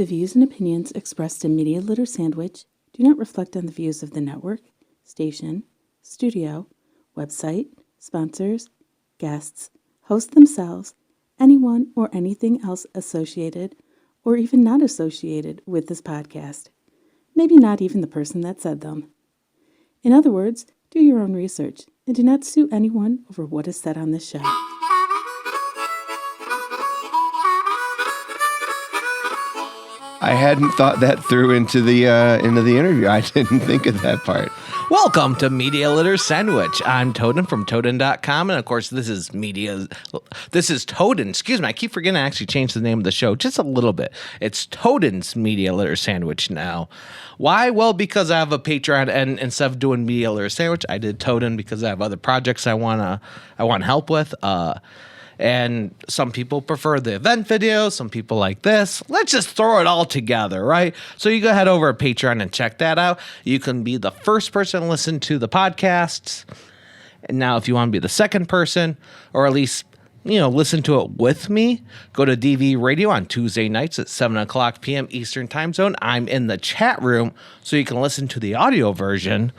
The views and opinions expressed in Media Litter Sandwich do not reflect on the views of the network, station, studio, website, sponsors, guests, hosts themselves, anyone or anything else associated or even not associated with this podcast. Maybe not even the person that said them. In other words, do your own research and do not sue anyone over what is said on this show. I hadn't thought that through into the interview. I didn't think of that part. Welcome to Media Litter Sandwich. I'm Toaden from Toaden.com, and of course, this is Toaden. Excuse me, I keep forgetting to actually change the name of the show just a little bit. It's Toaden's Media Litter Sandwich now. Why? Well, because I have a Patreon, and instead of doing Media Litter Sandwich, I did Toaden because I have other projects I want help with. And some people prefer the event videos. Some people like this. Let's just throw it all together, right? So you go head over to Patreon and check that out. You can be the first person to listen to the podcasts. And now if you want to be the second person, or at least, listen to it with me, go to DV Radio on Tuesday nights at 7 o'clock p.m. Eastern Time Zone. I'm in the chat room, so you can listen to the audio version,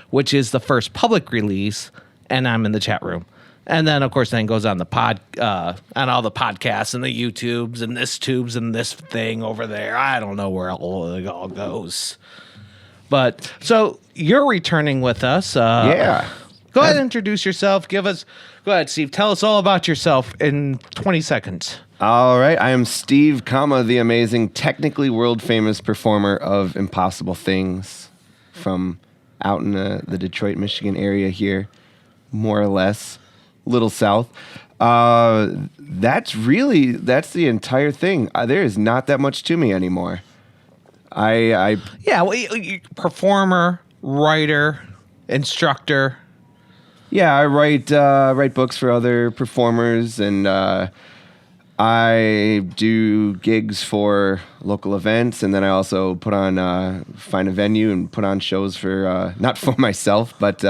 which is the first public release, and I'm in the chat room. And then, of course, then goes on the on all the podcasts and the YouTubes and this tubes and this thing over there. I don't know where it all goes. But so you're returning with us. Yeah. Go ahead and introduce yourself. Go ahead, Steve. Tell us all about yourself in 20 seconds. All right. I am Steve, the amazing, technically world famous performer of Impossible Things from out in the Detroit, Michigan area here, more or less. Little south. That's the entire thing. There is not that much to me anymore. Performer, writer, instructor. Yeah, I write books for other performers, and I do gigs for local events, and then I also find a venue and put on shows for not for myself, but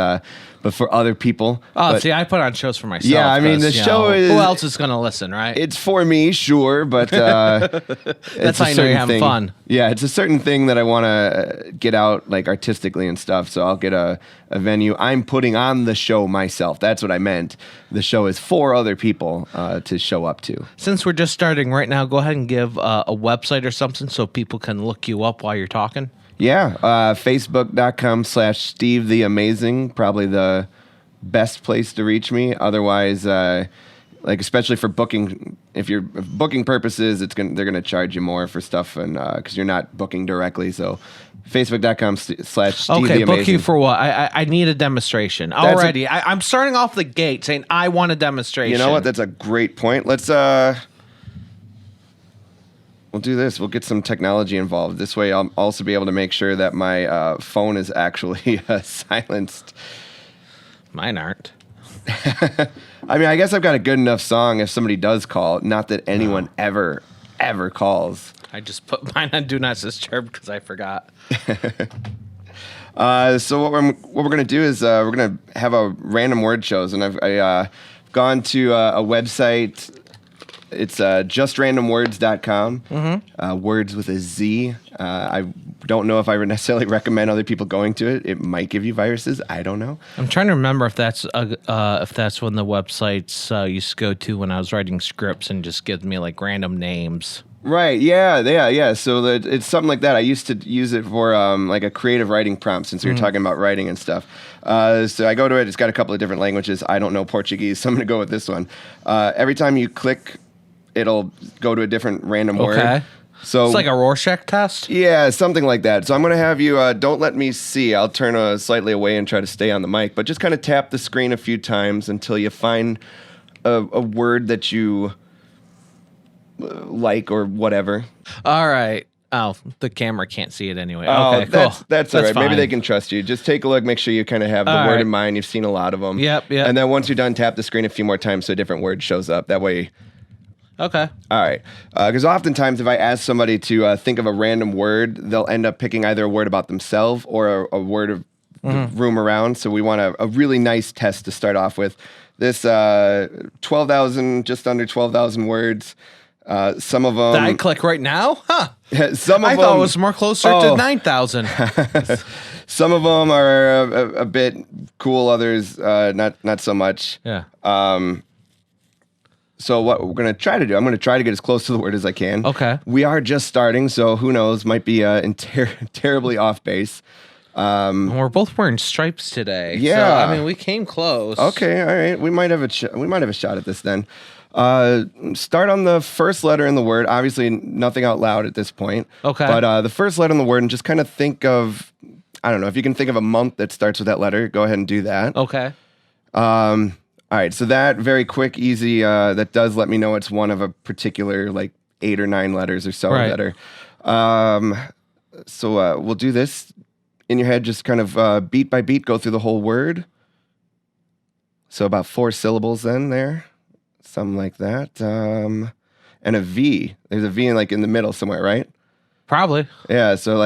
for other people. I put on shows for myself. Yeah, I mean, the show is... Who else is going to listen, right? It's for me, sure, but... That's how you know you're having fun. Yeah, it's a certain thing that I want to get out, like, artistically and stuff, so I'll get a venue. I'm putting on the show myself. That's what I meant. The show is for other people to show up to. Since we're just starting right now, go ahead and give a website or something so people can look you up while you're talking. Yeah, Facebook.com/Steve the Amazing, probably the best place to reach me. Otherwise, especially for booking, if booking purposes, they're gonna charge you more for stuff, and because you're not booking directly. So, Facebook.com/Steve the Amazing. Okay, book you for what? I need a demonstration already. I'm starting off the gate saying I want a demonstration. You know what? That's a great point. Let's We'll do this. We'll get some technology involved. This way, I'll also be able to make sure that my phone is actually silenced. Mine aren't. I mean, I guess I've got a good enough song if somebody does call. Not that anyone ever calls. I just put mine on Do Not Disturb because I forgot. So what we're going to do is we're going to have a random word shows. And I've gone to a website. It's justrandomwords.com. Mm-hmm. Words with a Z. I don't know if I would necessarily recommend other people going to it. It might give you viruses. I don't know. I'm trying to remember if that's one of the websites I used to go to when I was writing scripts and just give me like random names. Right. Yeah. So it's something like that. I used to use it for like a creative writing prompt since we were talking about writing and stuff. So I go to it. It's got a couple of different languages. I don't know Portuguese, so I'm going to go with this one. Every time you click, it'll go to a different random word. So it's like a Rorschach test? Yeah, something like that. So I'm going to have you, don't let me see. I'll turn slightly away and try to stay on the mic, but just kind of tap the screen a few times until you find a word that you like or whatever. All right. Oh, the camera can't see it anyway. Oh, okay, cool. That's all right. Fine. Maybe they can trust you. Just take a look. Make sure you kind of have the word in mind. You've seen a lot of them. Yep. And then once you're done, tap the screen a few more times so a different word shows up. That way... Okay. All right. Because oftentimes if I ask somebody to think of a random word, they'll end up picking either a word about themselves or a word of the room around. So we want a really nice test to start off with. This 12,000, just under 12,000 words. Some of Did I them, click right now? Huh. some of I them, thought it was more closer to 9,000. some of them are a bit cool. Others, not so much. Yeah. So what we're going to try to do, I'm going to try to get as close to the word as I can. Okay. We are just starting, so who knows? Might be terribly off base. And we're both wearing stripes today. Yeah. So, I mean, we came close. Okay, all right. We might have a shot at this then. Start on the first letter in the word. Obviously, nothing out loud at this point. Okay. But the first letter in the word, and just kind of think of, I don't know, if you can think of a month that starts with that letter, go ahead and do that. Okay. All right, so that very quick, easy, that does let me know it's one of a particular, like 8 or 9 letters or so Right. that are. So we'll do this in your head, just kind of beat by beat, go through the whole word. So about 4 syllables then there, something like that. And a V. There's a V in the middle somewhere, right? Probably. Yeah, so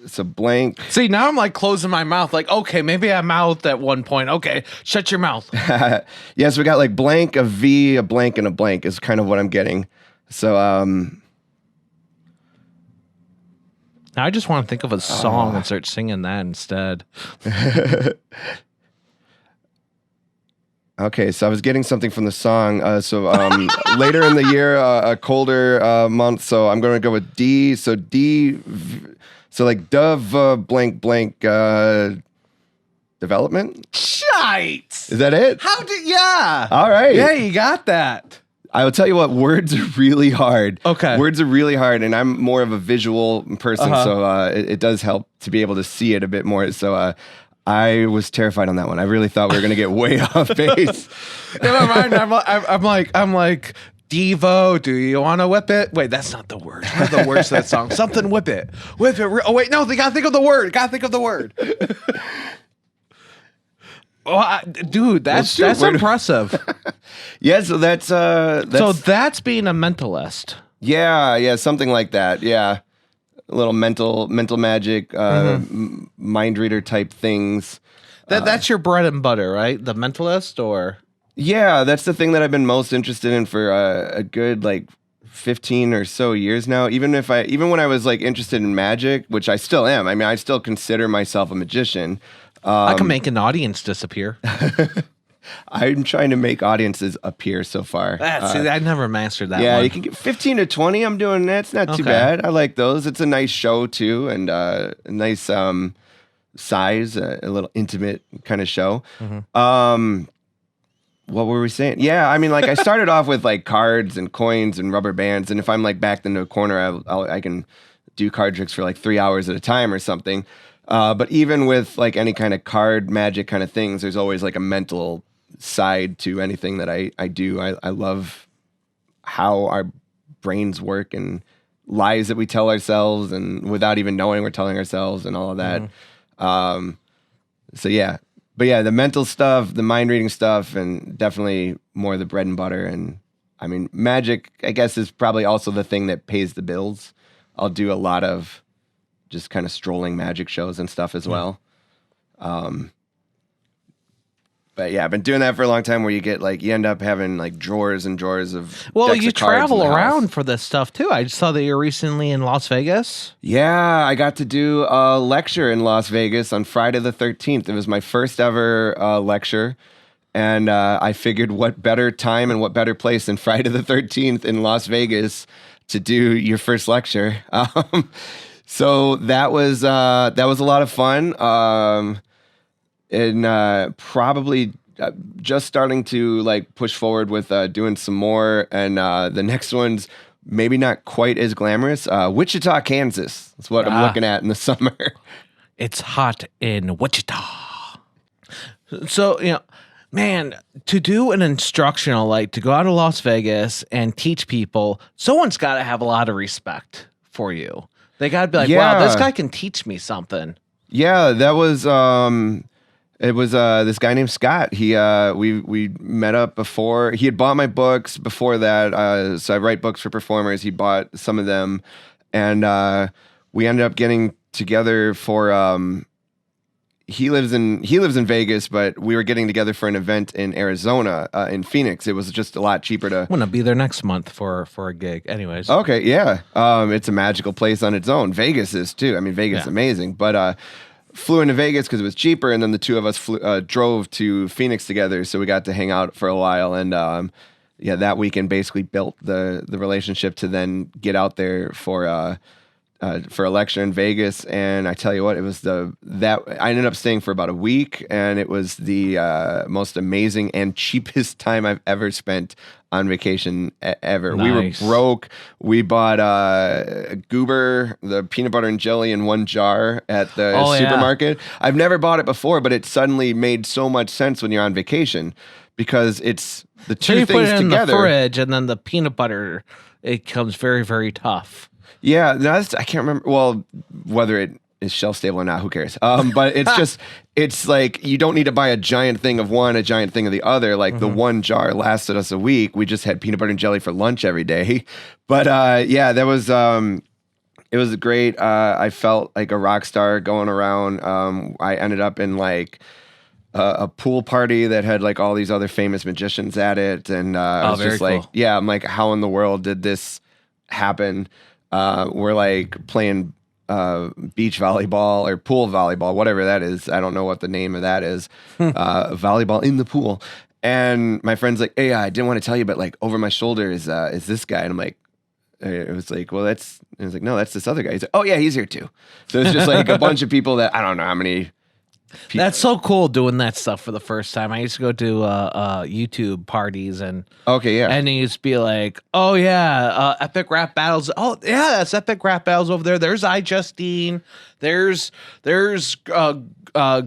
so blank. See, now I'm like closing my mouth. Like, okay, maybe I mouthed at one point. Okay, shut your mouth. Yes, we got like blank, a V, a blank, and a blank is kind of what I'm getting. So Now I just want to think of a song and start singing that instead. Okay, so I was getting something from the song. Later in the year, a colder month. So I'm going to go with D. So D. So like dove blank blank development. Shite. Is that it? How did? Yeah. All right. Yeah, you got that. I will tell you what, words are really hard. Okay. Words are really hard, and I'm more of a visual person, so it does help to be able to see it a bit more. So I was terrified on that one. I really thought we were going to get way off base. In my mind, I'm like, Devo, do you want to whip it? Wait, that's not the word. What are the words to that song? Something whip it. Whip it. Oh, wait, no, they got to think of the word. Oh, dude, that's impressive. Yeah, so that's that's being a mentalist. yeah, something like that. Yeah, a little mental magic, mind reader type things. That's your bread and butter, right? The mentalist, or Yeah, that's the thing that I've been most interested in for a good 15 or so years now. Even when I was interested in magic, which I still am. I mean, I still consider myself a magician. I can make an audience disappear. I'm trying to make audiences appear so far. See, I never mastered that. Yeah, one. you can get 15 to 20. I'm doing that. It's not too Okay. bad. I like those. It's a nice show too, and a nice size, a little intimate kind of show. What were we saying? Yeah, I mean, I started off with cards and coins and rubber bands, and if I'm backed into a corner, I can do card tricks for 3 hours at a time or something. But even with any kind of card magic kind of things, there's always a mental side to anything that I do. I love how our brains work and lies that we tell ourselves, and without even knowing we're telling ourselves, and all of that. So yeah, but yeah, the mental stuff, the mind reading stuff, and definitely more the bread and butter. And I mean, magic, I guess, is probably also the thing that pays the bills. I'll do a lot of just kind of strolling magic shows and stuff as well. But yeah, I've been doing that for a long time, where you get you end up having drawers and drawers of decks you of cards in travel the house. around for this stuff too. I just saw that you're recently in Las Vegas. Yeah, I got to do a lecture in Las Vegas on Friday the 13th. It was my first ever lecture. And I figured what better time and what better place than Friday the 13th in Las Vegas to do your first lecture. So that was a lot of fun. And probably just starting to push forward with doing some more. And the next one's maybe not quite as glamorous. Wichita, Kansas. That's what I'm looking at in the summer. It's hot in Wichita. So, man, to do an instructional, to go out of Las Vegas and teach people, someone's got to have a lot of respect for you. They got to be like, wow, this guy can teach me something. Yeah, that was it was this guy named Scott. He we met up before. He had bought my books before that. So I write books for performers. He bought some of them, and we ended up getting together for he lives in Vegas, but we were getting together for an event in Arizona, in Phoenix. It was just a lot cheaper to. I'm gonna be there next month for a gig. Anyways, Okay, yeah. It's a magical place on its own. Vegas is too. I mean, Vegas is amazing, but flew into Vegas because it was cheaper, and then the two of us drove to Phoenix together, so we got to hang out for a while, and that weekend basically built the relationship to then get out there for a lecture in Vegas. And I tell you what, it was that I ended up staying for about a week, and it was the most amazing and cheapest time I've ever spent on vacation ever. Nice. We were broke. We bought Goober, the peanut butter and jelly in one jar at the supermarket. I've never bought it before, but it suddenly made so much sense when you're on vacation because it's the two you things put it in together. the fridge, and then the peanut butter, it comes very, very tough. Yeah, I can't remember. Well, whether it is shelf stable or not, who cares? But it's just, it's like you don't need to buy a giant thing of one, a giant thing of the other. Like the one jar lasted us a week. We just had peanut butter and jelly for lunch every day. But that was it was great. I felt like a rock star going around. I ended up in like a pool party that had like all these other famous magicians at it, and I was just like, cool. I'm like, how in the world did this happen? We're like playing beach volleyball or pool volleyball, whatever that is. I don't know what the name of that is. Volleyball in the pool. And my friend's like, hey, I didn't want to tell you, but like over my shoulder is this guy. And I'm like, it was like, well, it was like, no, that's this other guy. He's like, oh yeah, he's here too. So it's just like a bunch of people that I don't know how many. That's so cool doing that stuff for the first time. I used to go to YouTube parties and and it used to be like, oh yeah, epic rap battles. Oh yeah, that's epic rap battles over there. There's iJustine. There's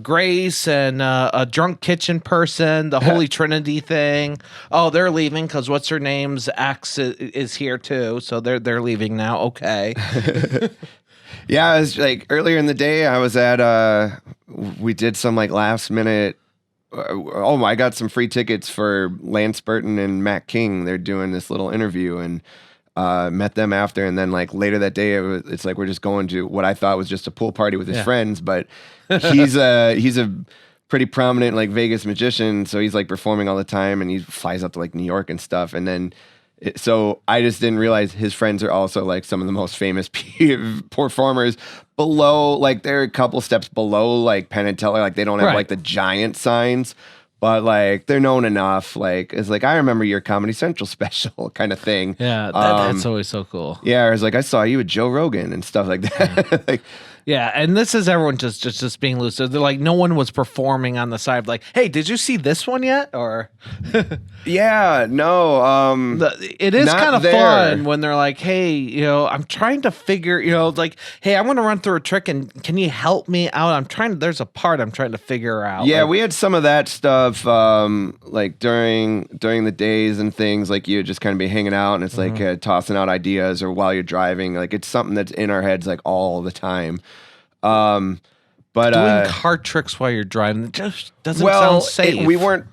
Grace and a drunk kitchen person. The Holy Trinity thing. Oh, they're leaving because what's her name's ex is here too. So they're leaving now. Okay. Yeah, I was like earlier in the day, I was at, we did some like last minute, I got some free tickets for Lance Burton and Matt King. They're doing this little interview and met them after. And then like later that day, it's like we're just going to what I thought was just a pool party with his friends. But he's a pretty prominent like Vegas magician. So he's like performing all the time and he flies up to like New York and stuff. And then so I just didn't realize his friends are also like some of the most famous performers below, like they're a couple steps below like Penn and Teller. Like they don't have like the giant signs, but like they're known enough. Like it's like, I remember your Comedy Central special kind of thing. Yeah, that's always so cool. Yeah, I was like, I saw you with Joe Rogan and stuff like that. like, yeah, and this is everyone just being loose. They're like, no one was performing on the side. Like, hey, did you see this one yet? Or yeah, no. It is kind of fun when they're like, hey, I'm trying to figure, like, hey, I want to run through a trick, and can you help me out? There's a part I'm trying to figure out. Yeah, like, we had some of that stuff, like during the days and things. Like you just kind of be hanging out, and it's like tossing out ideas, or while you're driving. Like it's something that's in our heads like all the time. But doing card tricks while you're driving, it just doesn't sound safe. We weren't.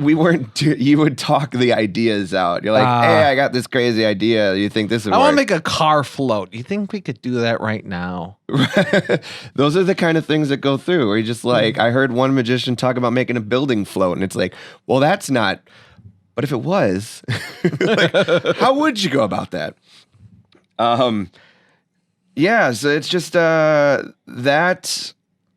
You would talk the ideas out. You're like, hey, I got this crazy idea. You think this would work? I want to make a car float. You think we could do that right now? Those are the kind of things that go through. Where you just like, I heard one magician talk about making a building float, and it's like, well, that's not. But if it was, like, how would you go about that? Yeah, so it's just that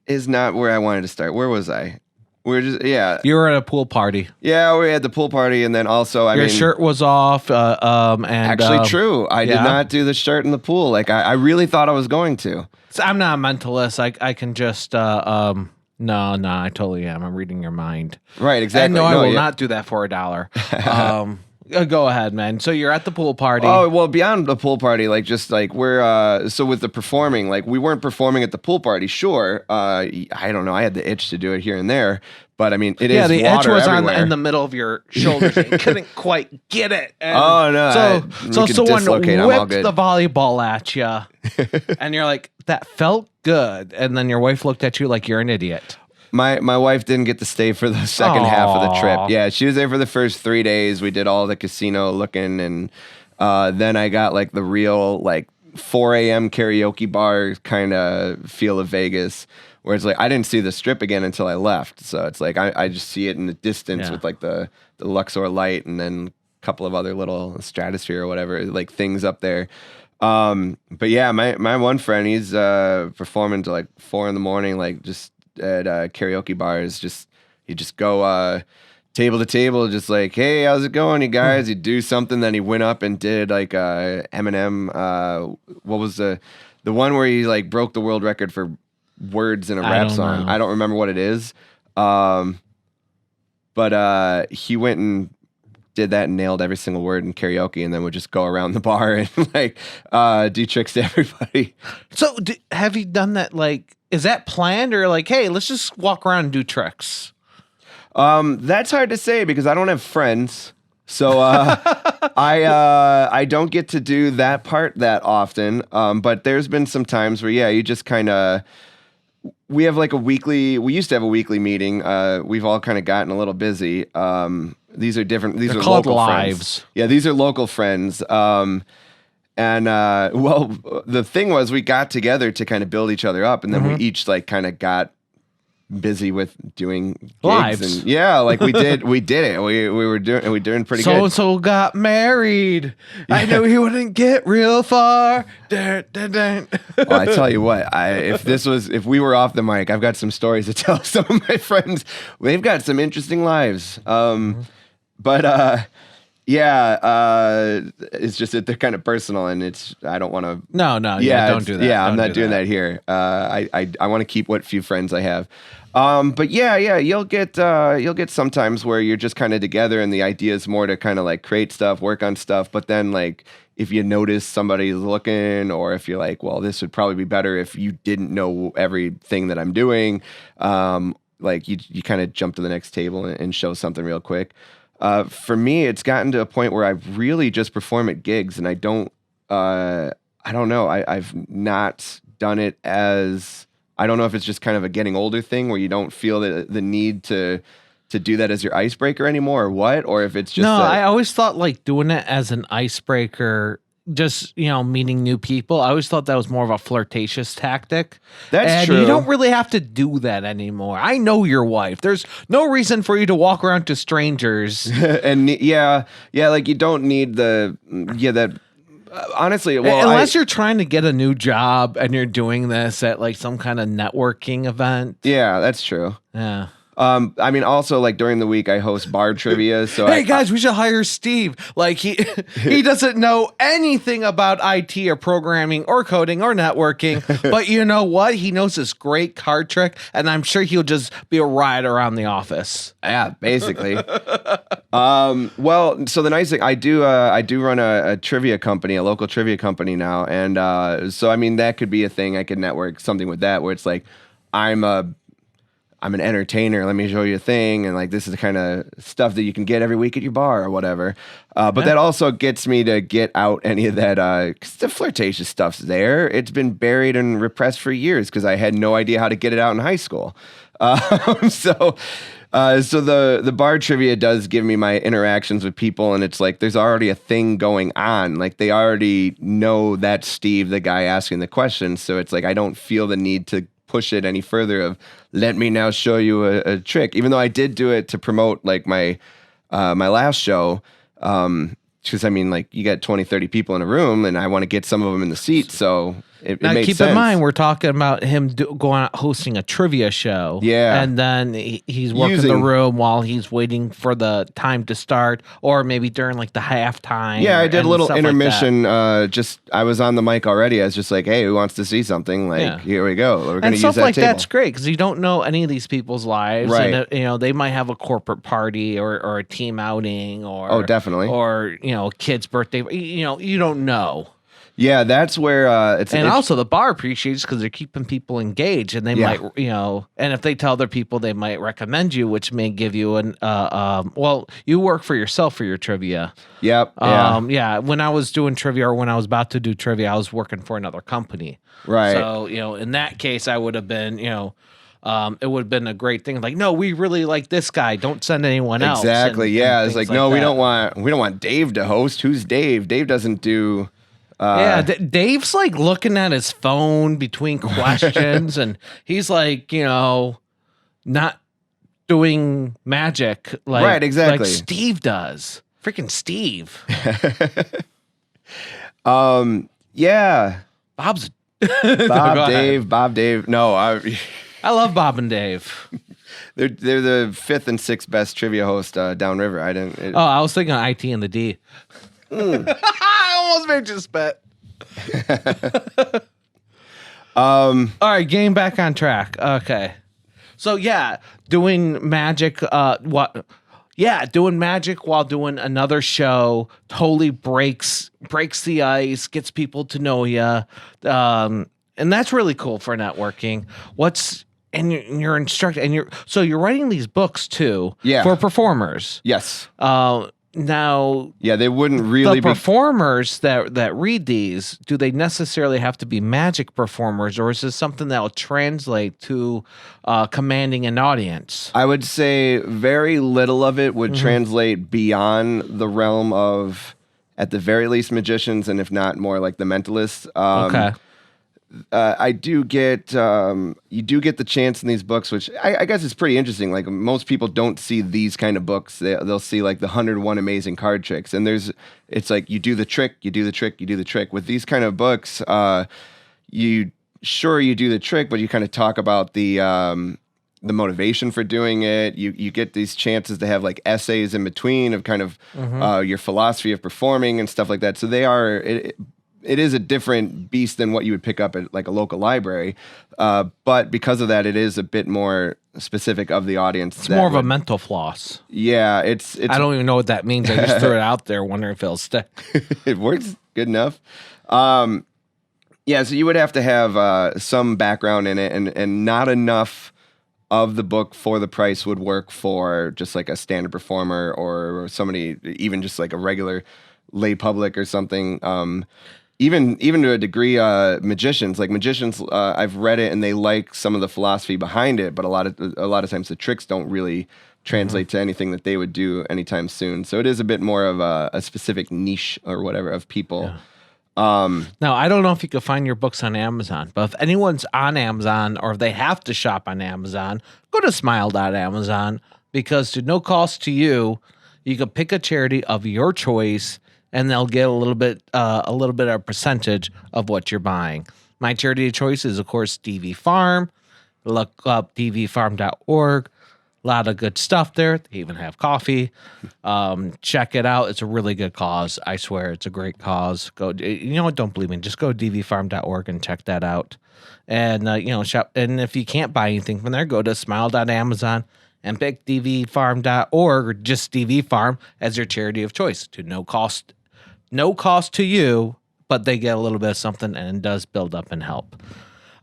is not where I wanted to start. Where was I? We're just You were at a pool party. Yeah, we had the pool party, and then also your shirt was off. And actually, true. I did not do the shirt in the pool. Like I really thought I was going to. So I'm not a mentalist. I can just no, I totally am. I'm reading your mind. Right, exactly. And no, I will not do that for $1. Go ahead, man. So you're at the pool party. Oh, well, beyond the pool party, like just like we're so with the performing, like we weren't performing at the pool party. Sure, I don't know. I had the itch to do it here and there, but I mean, it is the water itch was everywhere. in the middle of your shoulders. You couldn't quite get it. And oh no! So someone whipped the volleyball at you, and you're like, "That felt good," and then your wife looked at you like you're an idiot. My wife didn't get to stay for the second half of the trip. Yeah, she was there for the first 3 days. We did all the casino looking, and then I got like the real like 4 a.m. karaoke bar kind of feel of Vegas, where it's like I didn't see the strip again until I left. So it's like I just see it in the distance with like the Luxor light and then a couple of other little stratosphere or whatever like things up there. But yeah, my one friend, he's performing to like 4 a.m, like just at karaoke bars. He just go table to table, just like, hey, how's it going, you guys? He'd do something, then he went up and did like Eminem. What was the one where he like broke the world record for words in a rap song? I don't remember what it is. But he went and did that and nailed every single word in karaoke, and then would just go around the bar and like do tricks to everybody. So have you done that? Like, is that planned or like, hey, let's just walk around and do tricks? That's hard to say because I don't have friends. So I don't get to do that part that often. But there's been some times where, yeah, you just kind of, we have like we used to have a weekly meeting. We've all kind of gotten a little busy. These are different. These are called local lives. friends. Yeah, these are local friends. Well, the thing was we got together to kind of build each other up, and then we each like kind of got busy with doing gigs lives. And yeah, like we did it. We were doing pretty good. So got married. I knew he wouldn't get real far. Well, I tell you what, if we were off the mic, I've got some stories to tell some of my friends. They've got some interesting lives. But it's just that they're kind of personal, and I don't want to. No, don't do that. Yeah, I'm not doing that here. I want to keep what few friends I have. But yeah, you'll get sometimes where you're just kind of together, and the idea is more to kind of like create stuff, work on stuff. But then like if you notice somebody's looking, or if you're like, well, this would probably be better if you didn't know everything that I'm doing. Like you kind of jump to the next table and show something real quick. For me, it's gotten to a point where I really just perform at gigs, and I don't know. I've not done it as, I don't know if it's just kind of a getting older thing where you don't feel the need to do that as your icebreaker anymore, or what, or if it's just. No, I always thought like doing it as an icebreaker, just, meeting new people. I always thought that was more of a flirtatious tactic. That's true. You don't really have to do that anymore. I know your wife. There's no reason for you to walk around to strangers. And like you don't need that. Honestly, well, unless you're trying to get a new job and you're doing this at like some kind of networking event. Yeah, that's true. Yeah. I mean, also like during the week I host bar trivia. So hey guys, we should hire Steve. Like he doesn't know anything about IT or programming or coding or networking, but you know what? He knows this great card trick, and I'm sure he'll just be a riot around the office. Yeah, basically. Well, so the nice thing, I do run a trivia company, a local trivia company now, and so I mean that could be a thing. I could network something with that, where it's like I'm an entertainer. Let me show you a thing. And like, this is the kind of stuff that you can get every week at your bar or whatever. But that also gets me to get out any of that, because the flirtatious stuff's there. It's been buried and repressed for years because I had no idea how to get it out in high school. So the bar trivia does give me my interactions with people, and it's like there's already a thing going on. Like they already know that's Steve, the guy asking the questions. So it's like I don't feel the need to push it any further of let me now show you a trick, even though I did do it to promote like my last show, because I mean like you got 20-30 people in a room and I want to get some of them in the seat, so it makes keep sense. in mind we're talking about him going out hosting a trivia show, and then he's working the room while he's waiting for the time to start, or maybe during like the halftime. Yeah, I did a little intermission. Just I was on the mic already. I was just like, hey, who wants to see something? Like, here we go. We're going to use that stuff like table. That's great because you don't know any of these people's lives, right? And they might have a corporate party or a team outing, or definitely, or a kid's birthday. You don't know. Yeah, that's where it's also the bar appreciates because they're keeping people engaged, and they might, and if they tell other people, they might recommend you, which may give you an well, you work for yourself for your trivia. Yep. Yeah. When I was doing trivia, or when I was about to do trivia, I was working for another company. Right. So in that case, I would have been it would have been a great thing. Like, no, we really like this guy. Don't send anyone else. Exactly. Yeah. It's like, no, we don't want Dave to host. Who's Dave? Dave doesn't do Yeah, Dave's like looking at his phone between questions, and he's like, not doing magic Right, exactly. like Steve does. Freaking Steve. Yeah. Bob's Bob, Dave. No, I love Bob and Dave. they're the 5th and 6th best trivia host downriver. I was thinking IT and the D. I almost made you spit. All right, getting back on track. Okay. So yeah, doing magic doing magic while doing another show totally breaks the ice, gets people to know you. And that's really cool for networking. You're instructing, and you're writing these books too for performers. Yes. Now, they wouldn't really the performers that read these, do they necessarily have to be magic performers, or is this something that will translate to commanding an audience? I would say very little of it would translate beyond the realm of, at the very least, magicians, and if not more like the Mentalist. Okay. I do get you do get the chance in these books, which I guess is pretty interesting. Like, most people don't see these kind of books. They'll see like the 101 amazing card tricks, and it's like you do the trick, you do the trick, you do the trick. With these kind of books, you do the trick, but you kind of talk about the motivation for doing it. You get these chances to have like essays in between of kind of your philosophy of performing and stuff like that. So it is a different beast than what you would pick up at like a local library. But because of that, it is a bit more specific of the audience. It's more of a mental floss. Yeah, it's I don't even know what that means. I just threw it out there wondering if it'll stick. It works good enough. So you would have to have some background in it, and not enough of the book for the price would work for just like a standard performer or somebody, even just like a regular lay public or something. Even to a degree, magicians, I've read it and they like some of the philosophy behind it, but a lot of times the tricks don't really translate to anything that they would do anytime soon. So it is a bit more of a specific niche or whatever of people. Yeah. Now, I don't know if you can find your books on Amazon, but if anyone's on Amazon or if they have to shop on Amazon, go to smile.amazon, because to no cost to you, you can pick a charity of your choice, and they'll get a little bit of a percentage of what you're buying. My charity of choice is, of course, DV Farm. Look up dvfarm.org. A lot of good stuff there. They even have coffee. Check it out. It's a really good cause. I swear, it's a great cause. Go. You know what? Don't believe me. Just go to dvfarm.org and check that out. And shop. And if you can't buy anything from there, go to smile.amazon and pick dvfarm.org or just DV Farm as your charity of choice. To no cost to you, but they get a little bit of something, and it does build up and help.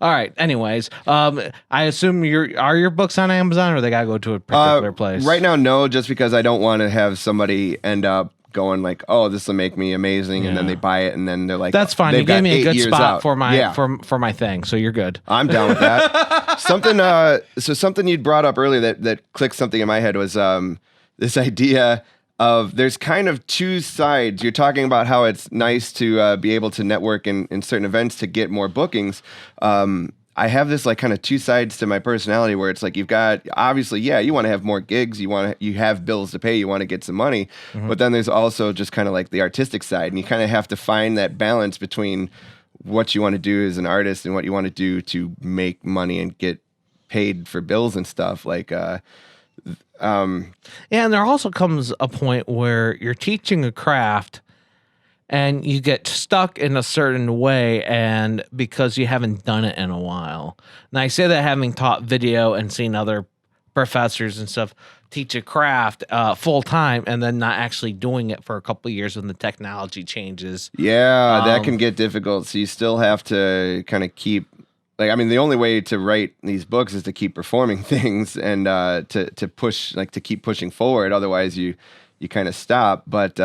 All right. Anyways, I assume your books on Amazon, or they gotta go to a particular place? Right now, no, just because I don't want to have somebody end up going like, "Oh, this will make me amazing," and then they buy it, and then they're like, "That's fine." You gave me a good spot for my thing, so you're good. I'm down with that. Something you'd brought up earlier that clicked something in my head was this idea of there's kind of two sides. You're talking about how it's nice to be able to network in certain events to get more bookings. I have this like kind of two sides to my personality where it's like you've got, obviously, you want to have more gigs, you have bills to pay, you want to get some money, but then there's also just kind of like the artistic side, and you kind of have to find that balance between what you want to do as an artist and what you want to do to make money and get paid for bills and stuff. And there also comes a point where you're teaching a craft and you get stuck in a certain way, and because you haven't done it in a while. And I say that having taught video and seen other professors and stuff teach a craft full time, and then not actually doing it for a couple of years when the technology changes. Yeah, that can get difficult. So you still have to kind of keep, the only way to write these books is to keep performing things and to push, to keep pushing forward. Otherwise, you kind of stop. But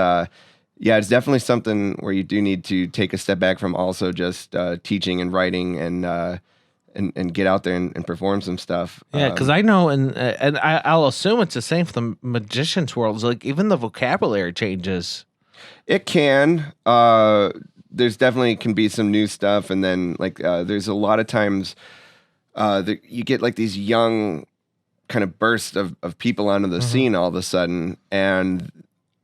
it's definitely something where you do need to take a step back from also just teaching and writing and get out there and perform some stuff. Yeah, because I know, and I'll assume it's the same for the magician's world. It's like even the vocabulary changes. It can. there's definitely can be some new stuff, and then like there's a lot of times that you get like these young kind of burst of people onto the scene all of a sudden, and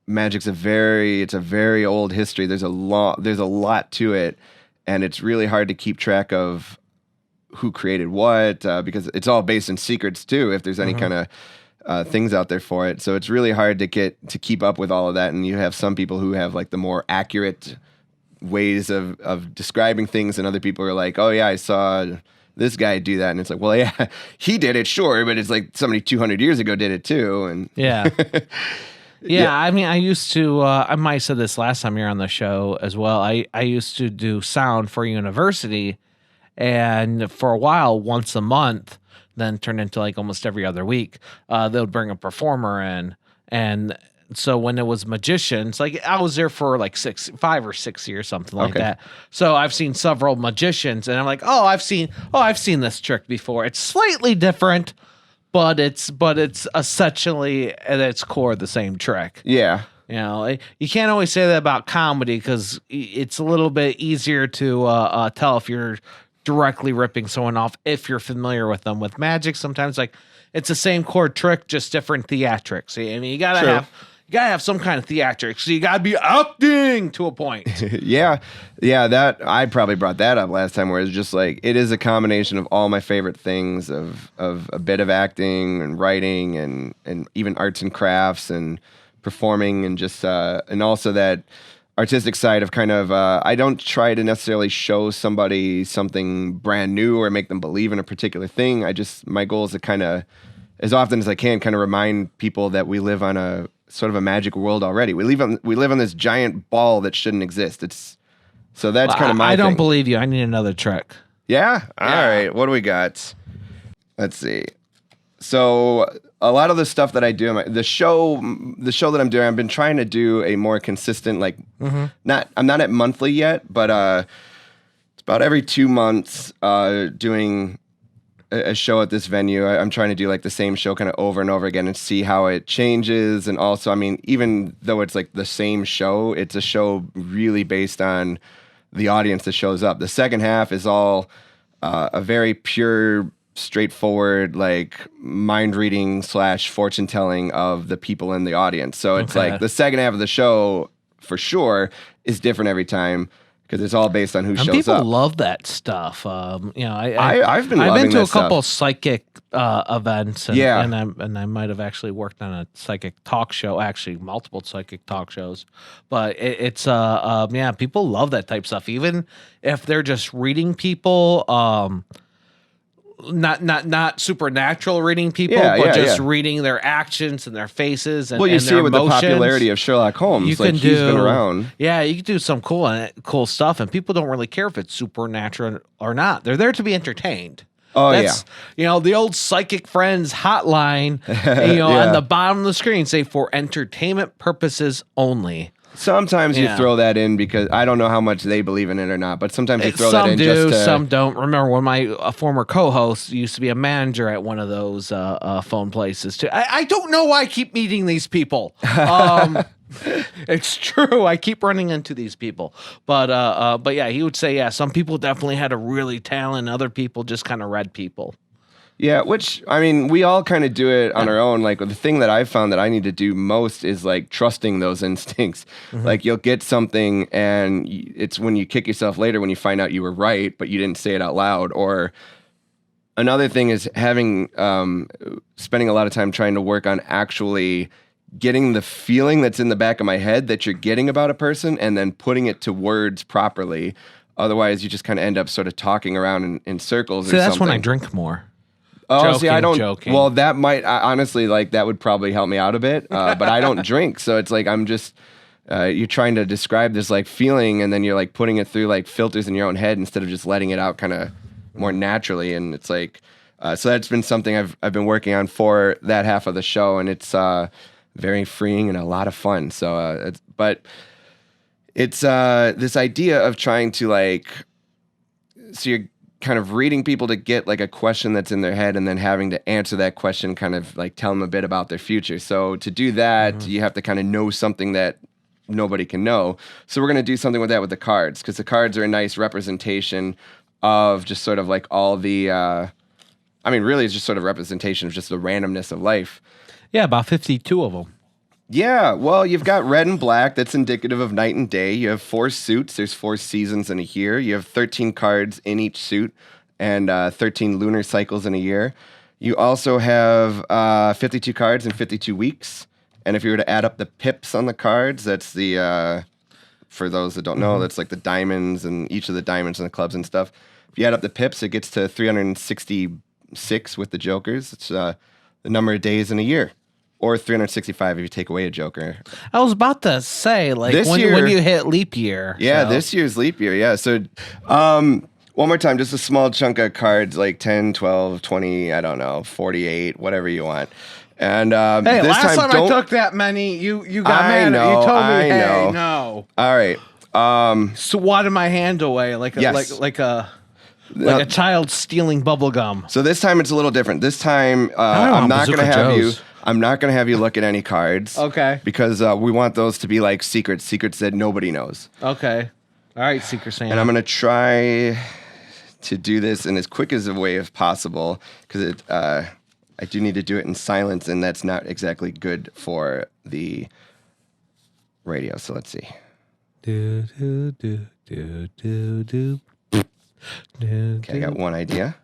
magic's it's a very old history. There's a lot to it, and it's really hard to keep track of who created what because it's all based in secrets too, if there's any kind of things out there for it. So it's really hard to keep up with all of that, and you have some people who have like the more accurate ways of describing things, and other people are like, oh yeah, I saw this guy do that, and it's like, well, yeah, he did it, sure, but it's like somebody 200 years ago did it too, and Yeah. Yeah, I mean, I used to, I might have said this last time you're on the show as well. I used to do sound for university, and for a while, once a month, then turned into like almost every other week, they would bring a performer in. And so when it was magicians, like I was there for like 5 or 6 years, something like that. So I've seen several magicians, and I'm like, I've seen this trick before. It's slightly different, but it's essentially at its core the same trick. yeah. You know, you can't always say that about comedy because it's a little bit easier to tell if you're directly ripping someone off if you're familiar with them. With magic, sometimes like it's the same core trick, just different theatrics. I mean, you gotta have some kind of theatrics. So you gotta be acting to a point. Yeah. That I probably brought that up last time, where it's just like it is a combination of all my favorite things of a bit of acting and writing and even arts and crafts and performing, and just and also that artistic side of kind of I don't try to necessarily show somebody something brand new or make them believe in a particular thing. My goal is to kind of, as often as I can, kind of remind people that we live on a sort of a magic world already. We live on this giant ball that shouldn't exist. That's kind of my I don't thing. believe you. I need another trick. Yeah? All right. What do we got? Let's see. So a lot of the stuff that I do, the show that I'm doing, I've been trying to do a more consistent, like, I'm not at monthly yet, but it's about every 2 months doing a show at this venue. I'm trying to do like the same show kind of over and over again and see how it changes. And also, I mean, even though it's like the same show, it's a show really based on the audience that shows up. The second half is all a very pure, straightforward, like mind reading / fortune telling of the people in the audience. So it's like the second half of the show for sure is different every time, because it's all based on who shows people up. People love that stuff. I've been to a stuff. couple psychic events, and, Yeah. and I might have actually worked on a psychic talk show, actually multiple psychic talk shows. But it's people love that type of stuff, even if they're just reading people. Not supernatural reading people, but just reading their actions and their faces and you and see their it with emotions. the popularity of Sherlock Holmes. You like can he's been around. Yeah, you can do some cool stuff, and people don't really care if it's supernatural or not. They're there to be entertained. Oh, The old Psychic Friends hotline, on the bottom of the screen say for entertainment purposes only. Sometimes you throw that in because I don't know how much they believe in it or not, but sometimes you throw that in just to... Some don't. Remember when my former co-host used to be a manager at one of those phone places too. I don't know why I keep meeting these people. It's true. I keep running into these people. But yeah, he would say, some people definitely had a really talent. Other people just kind of read people. Yeah, which, I mean, we all kind of do it on our own. Like, the thing that I've found that I need to do most is, like, trusting those instincts. Like, you'll get something, and it's when you kick yourself later when you find out you were right, but you didn't say it out loud. Or another thing is spending a lot of time trying to work on actually getting the feeling that's in the back of my head that you're getting about a person and then putting it to words properly. Otherwise, you just kind of end up sort of talking around in circles or something. That's when I drink more. Oh, see, I don't. Joking. Well, that might honestly, like, that would probably help me out a bit. But I don't drink, so it's like I'm just. You're trying to describe this like feeling, and then you're like putting it through like filters in your own head instead of just letting it out kind of more naturally. And it's like, so that's been something I've been working on for that half of the show, and it's very freeing and a lot of fun. So, it's this idea of trying to like, so you're kind of reading people to get like a question that's in their head and then having to answer that question, kind of like tell them a bit about their future. So to do that, you have to kind of know something that nobody can know. So we're going to do something with that with the cards, because the cards are a nice representation of just sort of like all the, really it's just sort of representation of just the randomness of life. Yeah, about 52 of them. Yeah, well, you've got red and black. That's indicative of night and day. You have 4 suits. There's 4 seasons in a year. You have 13 cards in each suit and 13 lunar cycles in a year. You also have 52 cards in 52 weeks. And if you were to add up the pips on the cards, that's the, for those that don't know, that's like the diamonds and each of the diamonds and the clubs and stuff. If you add up the pips, it gets to 366 with the jokers. It's the number of days in a year. Or 365 if you take away a joker. I was about to say, like, This when year- you hit leap year. Yeah, so- this year's leap year. Yeah. So, one more time, just a small chunk of cards, like 10, 12, 20, I don't know, 48, whatever you want. And Hey, this last time I don't. took that many, you got I mad. know, You told me, I hey, know. no. All right. Swatted my hand away like a, Yes. like a child stealing bubble gum. So this time it's a little different. This time I I'm want not going to Bazooka have Joe's. I'm not going to have you look at any cards. Okay. Because we want those to be like secrets that nobody knows. Okay. All right, Secret Santa. And I'm going to try to do this in as quick as a way as possible, because I do need to do it in silence, and that's not exactly good for the radio. So let's see. Do, do, do, do, do, do. Okay, I got one idea.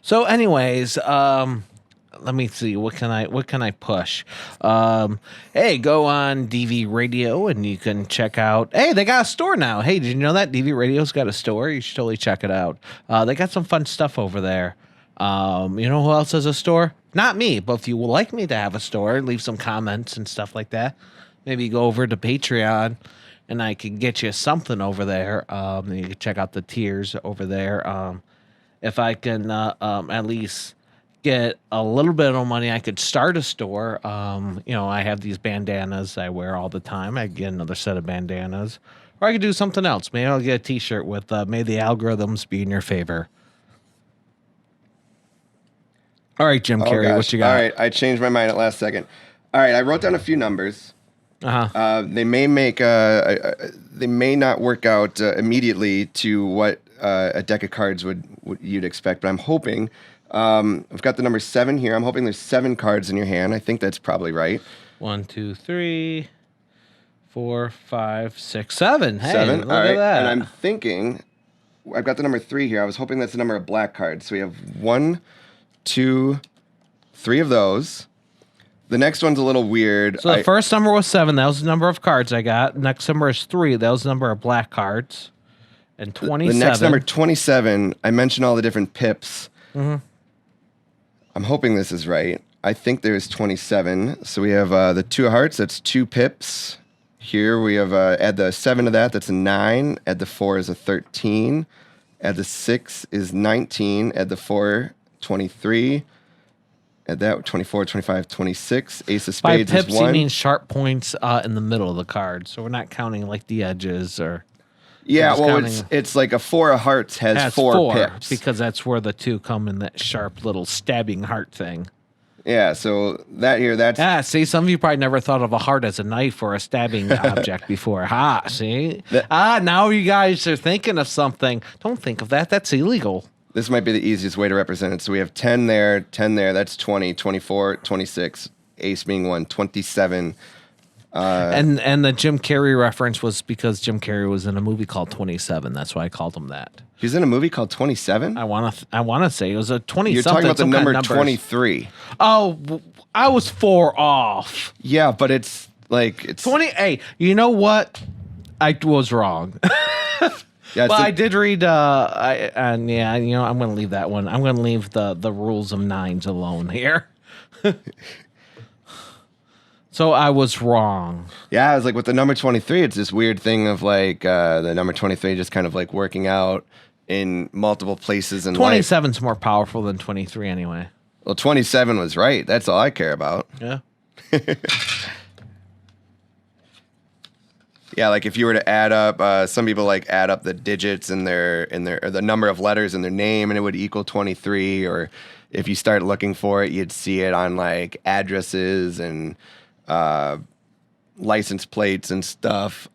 So, anyways, let me see. What can I push? Hey, go on DV Radio and you can check out. Hey, they got a store now. Hey, did you know that DV Radio's got a store? You should totally check it out. They got some fun stuff over there. You know who else has a store? Not me, but if you would like me to have a store, leave some comments and stuff like that. Maybe go over to Patreon and I can get you something over there. You can check out the tiers over there. If I can at least get a little bit of money, I could start a store. I have these bandanas I wear all the time. I get another set of bandanas. Or I could do something else. Maybe I'll get a t-shirt with may the algorithms be in your favor. All right, Jim Carrey, gosh. what you got? All right, I changed my mind at last second. All right, I wrote down a few numbers. They may they may not work out immediately to what a deck of cards would you'd expect, but I'm hoping. I've got the number 7 here. I'm hoping there's 7 cards in your hand. I think that's probably right. 1, 2, 3, 4, 5, 6, 7. Hey, 7. look All at right, that. and I'm thinking. I've got the number 3 here. I was hoping that's the number of black cards. So we have 1, 2, 3 of those. The next one's a little weird. So the first number was 7. That was the number of cards I got. Next number is 3. That was the number of black cards. And 27. The next number, 27, I mentioned all the different pips. Mm-hmm. I'm hoping this is right. I think there's 27. So we have the 2 of hearts. That's 2 pips. Here we have, add the 7 to that. That's a 9. Add the 4 is a 13. Add the 6 is 19. Add the 4, 23. Add that, 24, 25, 26. Ace of By spades pips, is 1. you mean sharp points in the middle of the card. So we're not counting like the edges or... Yeah, just well, counting- it's like a 4 of hearts has 4 pips. because that's where the 2 come in that sharp little stabbing heart thing. Yeah, so that here, that's... Ah, see, some of you probably never thought of a heart as a knife or a stabbing object before. Ha, see? Now you guys are thinking of something. Don't think of that. That's illegal. This might be the easiest way to represent it. So we have 10 there, that's 20, 24, 26, ace being 1, 27. And the Jim Carrey reference was because Jim Carrey was in a movie called 27. That's why I called him that. He's in a movie called 27? I want to say it was a 20 You're something. talking about the some kind of number numbers. 23. Oh, I was 4 off. Yeah, but it's like... it's 20. Hey, you know what? I was wrong. Yeah, Well, I did read, I'm going to leave that one. I'm going to leave the rules of 9s alone here. So I was wrong. Yeah, I was like, with the number 23, it's this weird thing of like the number 23 just kind of like working out in multiple places in life. 27's more powerful than 23 anyway. Well, 27 was right. That's all I care about. Yeah. Yeah, like if you were to add up, some people like add up the digits in their or the number of letters in their name, and it would equal 23. Or if you start looking for it, you'd see it on like addresses and license plates and stuff.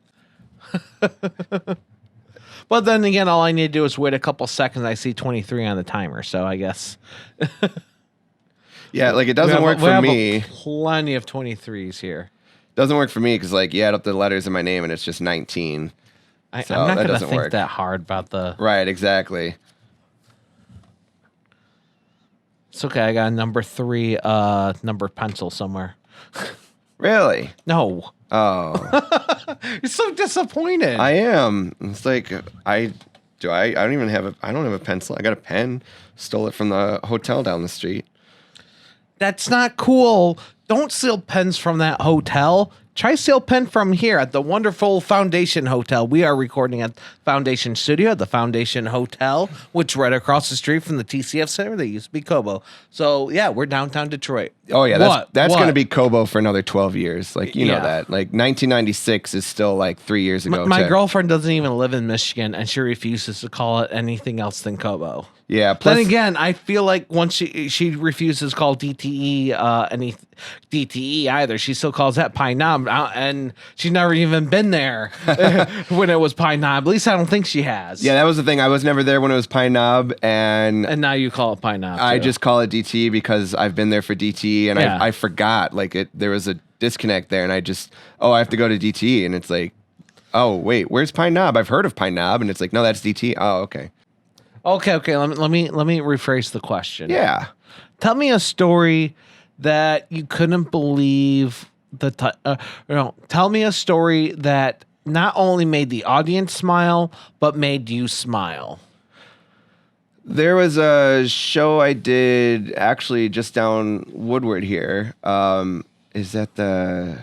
But then again, all I need to do is wait a couple seconds. I see 23 on the timer, so I guess Yeah, like it doesn't work for me. Plenty of 23s here. Doesn't work for me because like you add up the letters in my name and it's just 19. I'm So not that going to doesn't think work. that hard about the. Right, exactly. It's okay. I got a number 3 number pencil somewhere. Really? No. Oh, You're so disappointed. I am. It's like I don't even have a. I don't have a pencil. I got a pen. Stole it from the hotel down the street. That's not cool. Don't steal pens from that hotel. Try steal pen from here at the wonderful Foundation Hotel. We are recording at Foundation Studio at the Foundation Hotel, which is right across the street from the TCF Center. They used to be Kobo. So, yeah, we're downtown Detroit. Oh yeah, that's What? going to be Kobo for another 12 years. Like you know Yeah. that. Like 1996 is still like 3 years ago. My too. girlfriend doesn't even live in Michigan, and she refuses to call it anything else than Kobo. Yeah. Plus, Then again, I feel like once she refuses to call DTE any DTE either, she still calls that Pine Knob, and she's never even been there when it was Pine Knob. At least I don't think she has. yeah, that was the thing. I was never there when it was Pine Knob, and And now you call it Pine Knob. I too. just call it DT because I've been there for DT, and Yeah. I forgot like there was a disconnect there, and I have to go to DT, and it's like, oh wait, where's Pine Knob? I've heard of Pine Knob, and it's like, no, that's DT. Oh, okay. Okay. Let me rephrase the question. Yeah. Tell me a story that you couldn't believe tell me a story that not only made the audience smile but made you smile. There was a show I did actually just down Woodward here. Is that the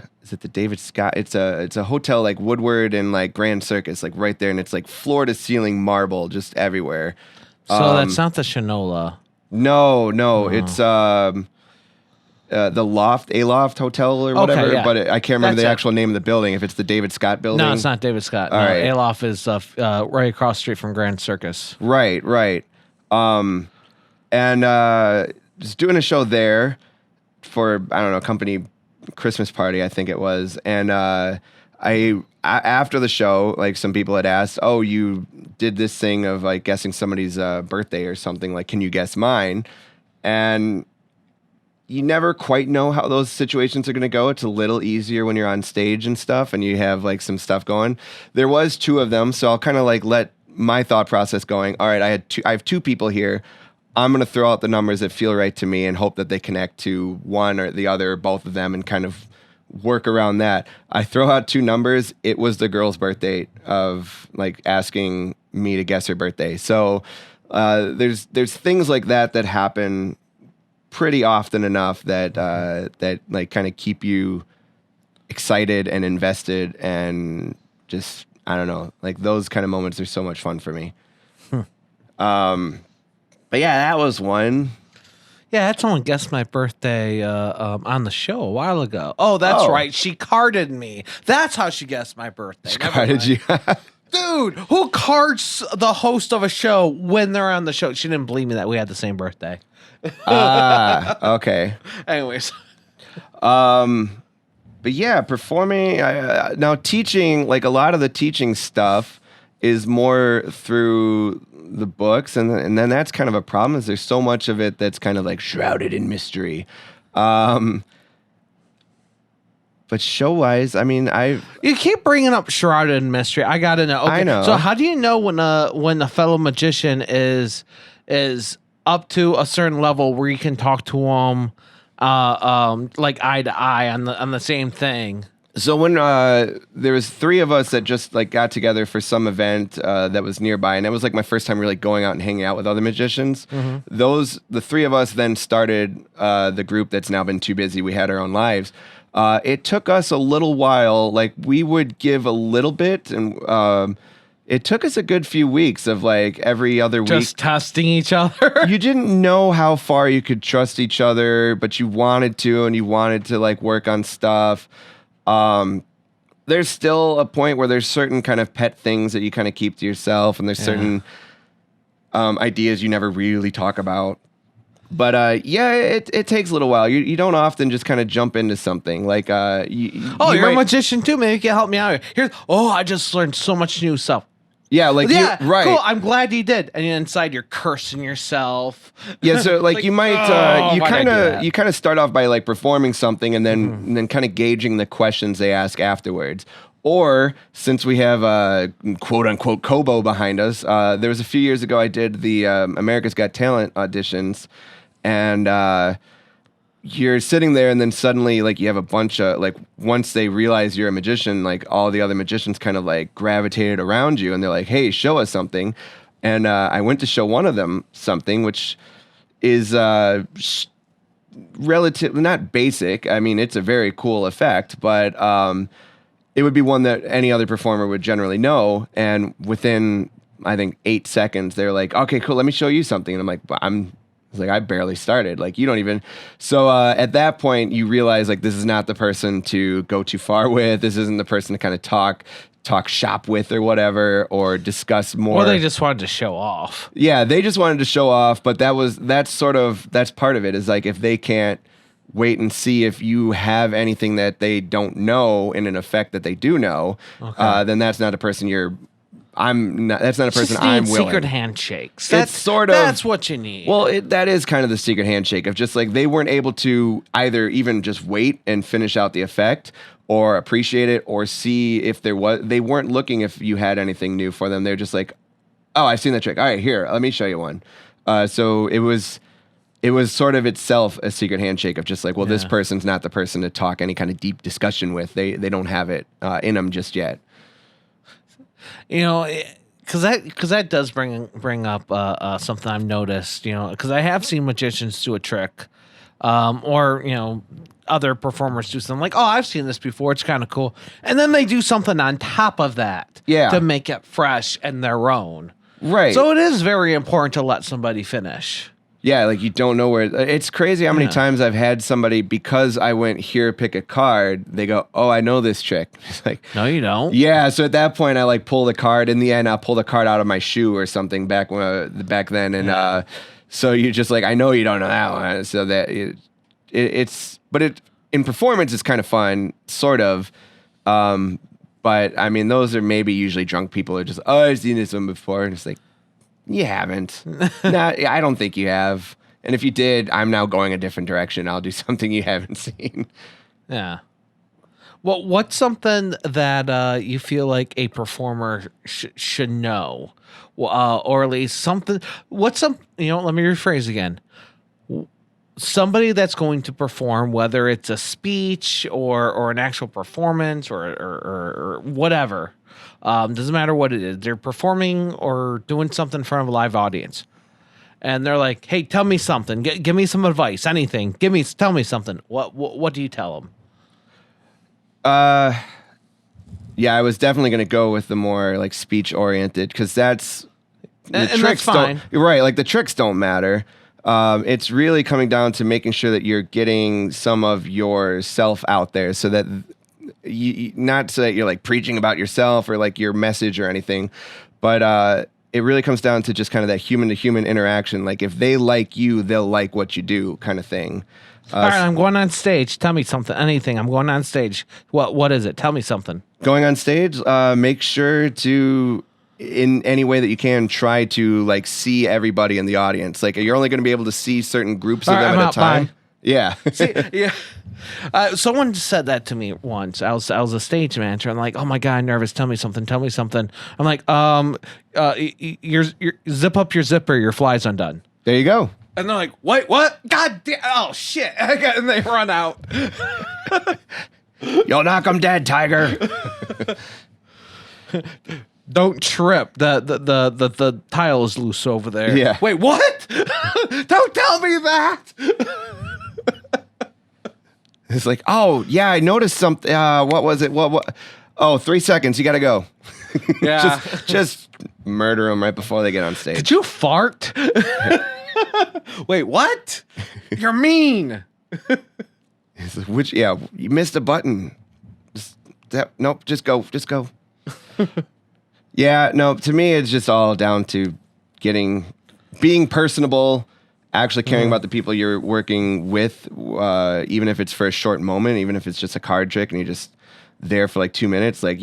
David Scott? It's a hotel like Woodward and like Grand Circus, like right there, and it's like floor to ceiling marble just everywhere. So that's not the Shinola. No, it's the Aloft Hotel or whatever. yeah. But I can't remember That's the it. actual name of the building. If it's the David Scott building, No, it's not David Scott. All No, right. Alof is right across the street from Grand Circus. Right. And just doing a show there for, I don't know, company Christmas party, I think it was. And after the show, like some people had asked, oh, you did this thing of like guessing somebody's birthday or something. Like, can you guess mine? And you never quite know how those situations are going to go. It's a little easier when you're on stage and stuff and you have like some stuff going. There was 2 of them, so I'll kind of like let my thought process going. All right, I have 2 people here. I'm going to throw out the numbers that feel right to me and hope that they connect to one or the other, or both of them, and kind of work around that. I throw out 2 numbers. It was the girl's birthday of like asking me to guess her birthday. So there's things like that happen pretty often enough that like kind of keep you excited and invested, and just, I don't know, like those kind of moments are so much fun for me. But yeah, that was one. Yeah, I had someone guess my birthday on the show a while ago. Oh, that's right. She carded me. That's how she guessed my birthday. How did you? Dude, who cards the host of a show when they're on the show? She didn't believe me that we had the same birthday. Okay. Anyways. But yeah, performing, now teaching, like a lot of the teaching stuff is more through the books, and then that's kind of a problem, is there's so much of it that's kind of like shrouded in mystery. But show-wise, I mean, You keep bringing up shrouded in mystery. I gotta know. Okay. I know. So how do you know when a fellow magician is up to a certain level where you can talk to him like eye to eye on the same thing? So when there was 3 of us that just like got together for some event that was nearby, and that was like my first time really going out and hanging out with other magicians. Mm-hmm. The 3 of us then started the group that's now been Too Busy. We had our own lives. It took us a little while. Like we would give a little bit, and it took us a good few weeks of like every other week. Just testing each other. You didn't know how far you could trust each other, but you wanted to, and you wanted to like work on stuff. There's still a point where there's certain kind of pet things that you kind of keep to yourself, and there's certain ideas you never really talk about. But yeah, it takes a little while. You don't often just kind of jump into something like You're a magician too. Maybe you can help me out here. I just learned so much new stuff. Yeah, like Yeah, right. cool. I'm glad you did. And inside, you're cursing yourself. Yeah, so like you might you why'd I do kind of start off by like performing something and then Mm-hmm. and then kind of gauging the questions they ask afterwards. Or since we have quote unquote Kobo behind us, there was a few years ago I did the America's Got Talent auditions, and you're sitting there and then suddenly like you have a bunch of like once they realize you're a magician, like all the other magicians kind of like gravitated around you and they're like, hey, show us something. And I went to show one of them something which is relatively not basic. I mean, it's a very cool effect, but it would be one that any other performer would generally know. And within, I think, 8 seconds, they're like, okay, cool, let me show you something. And I'm like, I barely started. Like, you don't even. So at that point, you realize like this is not the person to go too far with. This isn't the person to kind of talk shop with or whatever, or discuss more. Or they just wanted to show off. Yeah, they just wanted to show off, but that's part of it is like if they can't wait and see if you have anything that they don't know in an effect that they do know, then that's not a person that's not a person I'm willing. Secret handshakes. That's what you need. Well, that is kind of the secret handshake of just like they weren't able to either even just wait and finish out the effect or appreciate it or see if they weren't looking if you had anything new for them. They're just like, oh, I've seen that trick. All right, here, let me show you one. So it was sort of itself a secret handshake of just like, well, this person's not the person to talk any kind of deep discussion with. They don't have it in them just yet. Because that does bring up something I've noticed. Because I have seen magicians do a trick, or other performers do something like, oh, I've seen this before. It's kind of cool, and then they do something on top of that, to make it fresh and their own. Right. So it is very important to let somebody finish. Yeah, like you don't know where. It's crazy how many times I've had somebody, because I went here, pick a card, they go, oh, I know this trick. It's like, no, you don't. Yeah, so at that point, I like pull the card. In the end, I'll pull the card out of my shoe or something back then. And so you're just like, I know you don't know that one. So that in performance, it's kind of fun, sort of. But I mean, those are maybe usually drunk people who are just, oh, I've seen this one before. And it's like, you haven't. Nah, I don't think you have. And if you did, I'm now going a different direction. I'll do something you haven't seen. Yeah. Well, what's something that you feel like a performer should know? Or at least something. Let me rephrase again. Somebody that's going to perform, whether it's a speech or an actual performance or whatever. Doesn't matter what it is. They're performing or doing something in front of a live audience. And they're like, hey, tell me something. Give me some advice, anything. Tell me something. What do you tell them? Yeah, I was definitely going to go with the more like speech oriented, because that's and tricks. That's fine. You're right. Like the tricks don't matter. It's really coming down to making sure that you're getting some of yourself out there, so that not so that you're like preaching about yourself or like your message or anything, but it really comes down to just kind of that human to human interaction. Like if they like you, they'll like what you do, kind of thing. All right, I'm going on stage. Tell me something. Anything. I'm going on stage. What is it? Tell me something. Going on stage, make sure to, in any way that you can, try to like see everybody in the audience. Like you're only going to be able to see certain groups of them at a time. Bye. Yeah. See, yeah. Someone said that to me once. I was a stage manager. I'm like, oh my God, I'm nervous. Tell me something. I'm like, your zip up your zipper. Your fly's undone. There you go. And they're like, wait, what? God damn! Oh shit! And they run out. You'll knock 'em dead, Tiger. Don't trip. The tile is loose over there. Yeah. Wait, what? Don't tell me that. It's like, oh yeah, I noticed something. What was it? What? Oh, 3 seconds. You got to go. Yeah. just murder them right before they get on stage. Did you fart? Wait, what? You're mean. Which? Yeah, you missed a button. Nope. Just go. Yeah. No. To me, it's just all down to being personable actually caring about the people you're working with, even if it's for a short moment, even if it's just a card trick and you're just there for like 2 minutes, like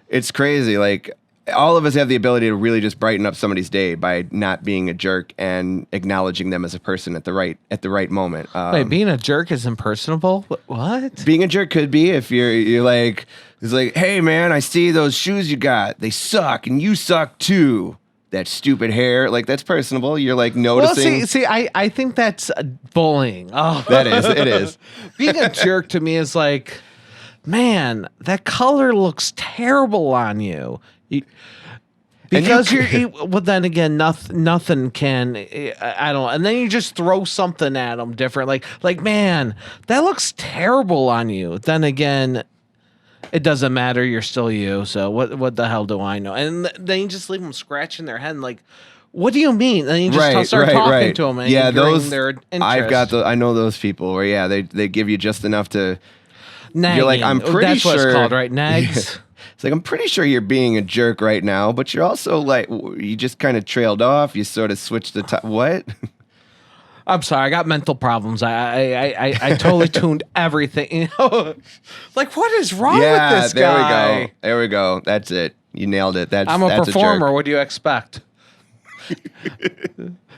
it's crazy. Like all of us have the ability to really just brighten up somebody's day by not being a jerk and acknowledging them as a person at the right moment. Wait, being a jerk is impersonable? What? Being a jerk could be if you're like, it's like, hey man, I see those shoes you got. They suck and you suck too. That stupid hair, like that's personable. You're like noticing. Well, see, I think that's bullying. Oh, It is. Being a jerk to me is like, man, that color looks terrible on you. Because well, then again, nothing can. I don't. And then you just throw something at them different, like, man, that looks terrible on you. Then again, it doesn't matter. You're still you. So what the hell do I know? And then you just leave them scratching their head, like, what do you mean? And you just start talking to them. And yeah, those. Their interest. I know those people where they give you just enough to. Nagging. You're like, I'm pretty That's sure. What it's called, right? Nags. It's like, I'm pretty sure you're being a jerk right now, but you're also like, you just kind of trailed off. You sort of switched the time. What? I'm sorry, I got mental problems. I totally tuned everything. You know? Like, what is wrong with this guy? There we go. That's it. You nailed it. I'm a performer. What do you expect?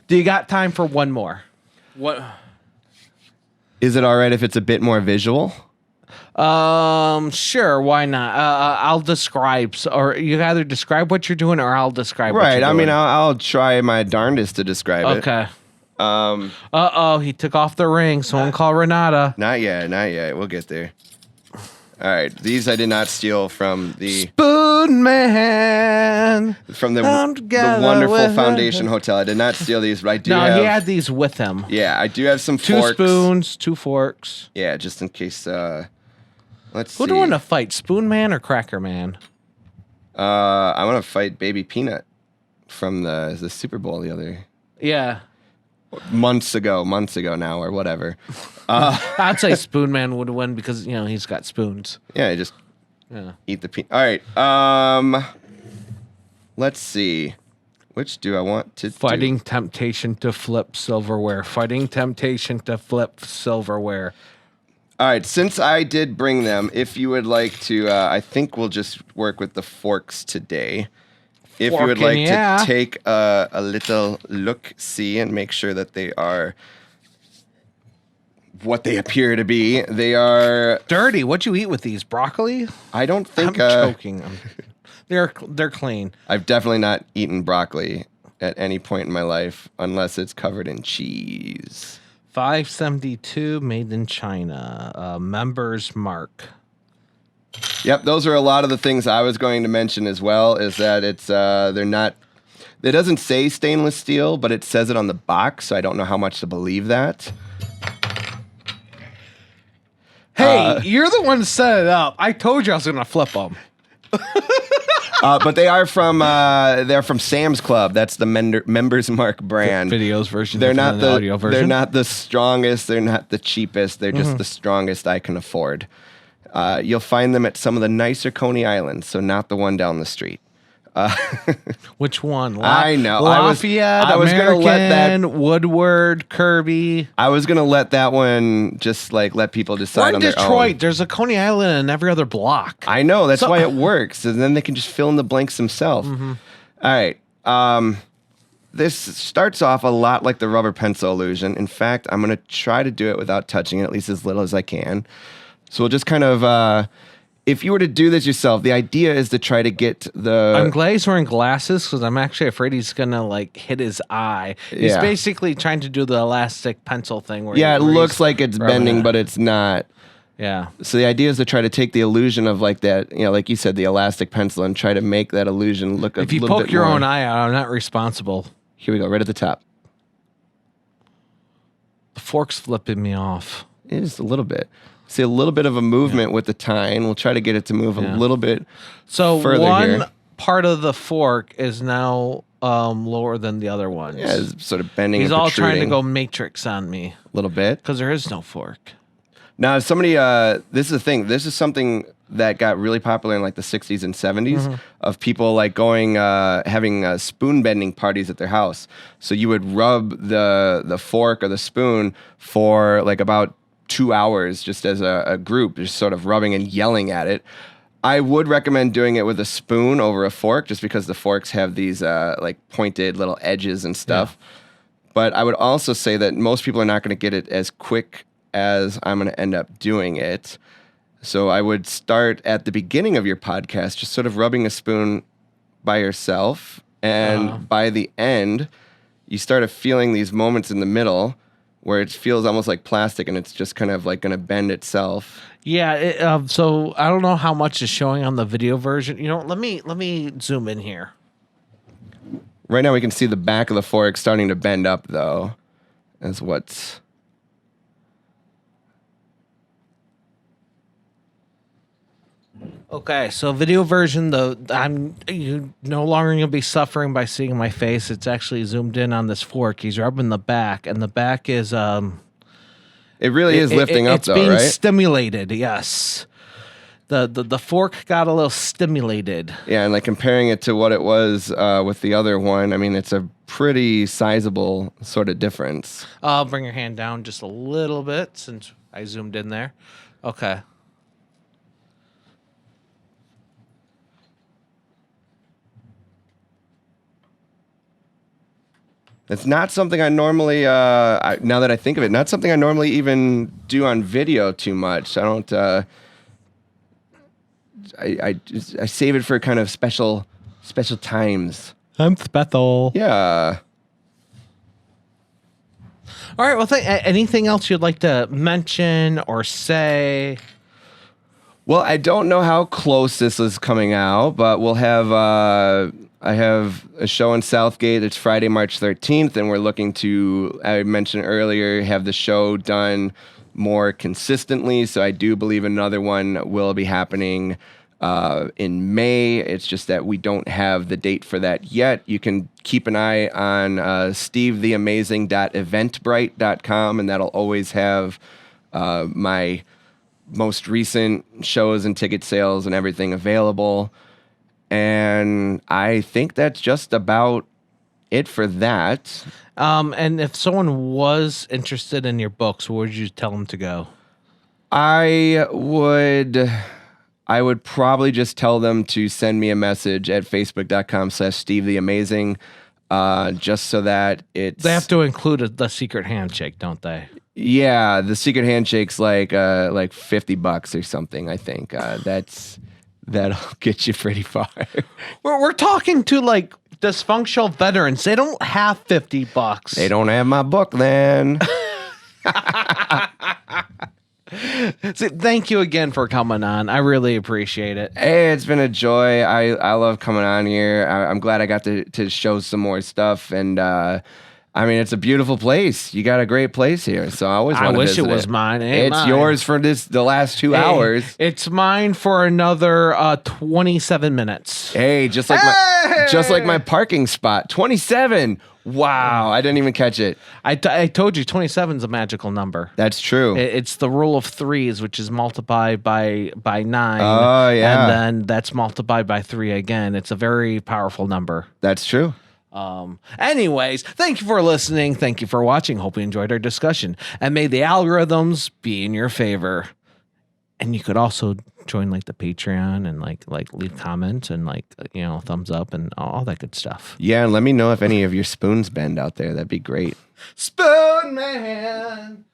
Do you got time for one more? What? Is it all right if it's a bit more visual? Sure. Why not? I'll describe, or you either describe what you're doing, or I'll describe. What you're doing. I mean, I'll try my darndest to describe it. Okay. He took off the ring. Someone call Renata. Not yet. We'll get there. All right, these I did not steal from the Spoon Man. From the wonderful Foundation Hotel. I did not steal these, but I do have. No, he had these with him. Yeah, I do have some 2 forks. 2 spoons, 2 forks. Yeah, just in case. Let's see. Who do you want to fight, Spoon Man or Cracker Man? I want to fight Baby Peanut from the Super Bowl the other. Yeah. Months ago now, or whatever. I'd say Spoon Man would win because he's got spoons. Yeah, just eat the peanut. All right. Let's see. Which do I want to Fighting temptation to flip silverware. Fighting temptation to flip silverware. All right. Since I did bring them, if you would like to, I think we'll just work with the forks today. If you would like to take a little look-see and make sure that they are what they appear to be, they are dirty. What'd you eat with these? Broccoli? I don't think I'm choking. They're clean. I've definitely not eaten broccoli at any point in my life unless it's covered in cheese. 572, made in China. Members mark. Yep, those are a lot of the things I was going to mention as well, is that it's they're not, it doesn't say stainless steel, but it says it on the box, so I don't know how much to believe that. Hey, you're the one that set it up. I told you I was going to flip them. But they're from Sam's Club. That's the Members Mark brand. Videos version. They're not the audio version. They're not the strongest. They're not the cheapest. They're just the strongest I can afford. You'll find them at some of the nicer Coney Islands, so not the one down the street. Which one? I know. Lafayette, I was American, gonna let that Woodward, Kirby. I was gonna let that one just like let people decide on their own. We're in Detroit. There's a Coney Island in every other block. I know. That's why it works, and then they can just fill in the blanks themselves. All right. This starts off a lot like the rubber pencil illusion. In fact, I'm gonna try to do it without touching it, at least as little as I can. So we'll just kind of. If you were to do this yourself, the idea is to try to get the... I'm glad he's wearing glasses because I'm actually afraid he's going to hit his eye. He's basically trying to do the elastic pencil thing. Where it looks like it's bending, but it's not. Yeah. So the idea is to try to take the illusion of that, like you said, the elastic pencil and try to make that illusion look a little bit more... If you poke your own eye out, I'm not responsible. Here we go, right at the top. The fork's flipping me off. It is a little bit. See a little bit of a movement with the tine. We'll try to get it to move a little bit further one here. Part of the fork is now lower than the other ones. Yeah, it's sort of bending. He's and all trying to protruding. go Matrix on me. A little bit. Because there is no fork. Now, somebody, this is the thing. This is something that got really popular in like the 60s and 70s of people like going, having spoon bending parties at their house. So you would rub the fork or the spoon for like about 2 hours just as a group, just sort of rubbing and yelling at it. I would recommend doing it with a spoon over a fork just because the forks have these like pointed little edges and stuff. Yeah. But I would also say that most people are not going to get it as quick as I'm going to end up doing it. So I would start at the beginning of your podcast, just sort of rubbing a spoon by yourself. And by the end, you start feeling these moments in the middle where it feels almost like plastic and it's just kind of like going to bend itself. Yeah. So I don't know how much is showing on the video version. You know, let me zoom in here. Right now we can see the back of the fork starting to bend up, though, is what's... Okay, so video version, though, you no longer going to be suffering by seeing my face. It's actually zoomed in on this fork. He's rubbing the back, and the back is... It really is lifting up, though, right? It's being stimulated, yes. The fork got a little stimulated. Yeah, and like comparing it to what it was with the other one, I mean, it's a pretty sizable sort of difference. I'll bring your hand down just a little bit since I zoomed in there. Okay. It's not something I normally, now that I think of it, not something I normally even do on video too much. I don't, I save it for kind of special times. I'm special. Yeah. All right. Well, anything else you'd like to mention or say? Well, I don't know how close this is coming out, but we'll have, I have a show in Southgate. It's Friday, March 13th, and we're looking to, I mentioned earlier, have the show done more consistently. So I do believe another one will be happening in May. It's just that we don't have the date for that yet. You can keep an eye on stevetheamazing.eventbrite.com, and that'll always have my most recent shows and ticket sales and everything available. And I think that's just about it for that. And if someone was interested in your books, where would you tell them to go? I would probably just tell them to send me a message at facebook.com/SteveTheAmazing, just so that it's... They have to include the secret handshake, don't they? Yeah, the secret handshake's like $50 or something, I think. That'll get you pretty far. We're talking to like dysfunctional veterans. They don't have $50. They don't have my book then. So, thank you again for coming on. I really appreciate it. Hey, it's been a joy. I love coming on here. I'm glad I got to show some more stuff. And I mean, it's a beautiful place. You got a great place here. So I always want to visit it. I wish it was mine. It's yours for the last 2 hours. It's mine for another 27 minutes. Hey, just like my parking spot. 27. Wow, I didn't even catch it. I told you 27 is a magical number. That's true. It's the rule of threes, which is multiplied by 9. Oh, yeah. And then that's multiplied by 3 again. It's a very powerful number. That's true. Anyways, thank you for listening. Thank you for watching. Hope you enjoyed our discussion. And may the algorithms be in your favor. And you could also join like the Patreon and like leave comments and thumbs up and all that good stuff. Yeah, and let me know if any of your spoons bend out there. That'd be great. Spoon Man.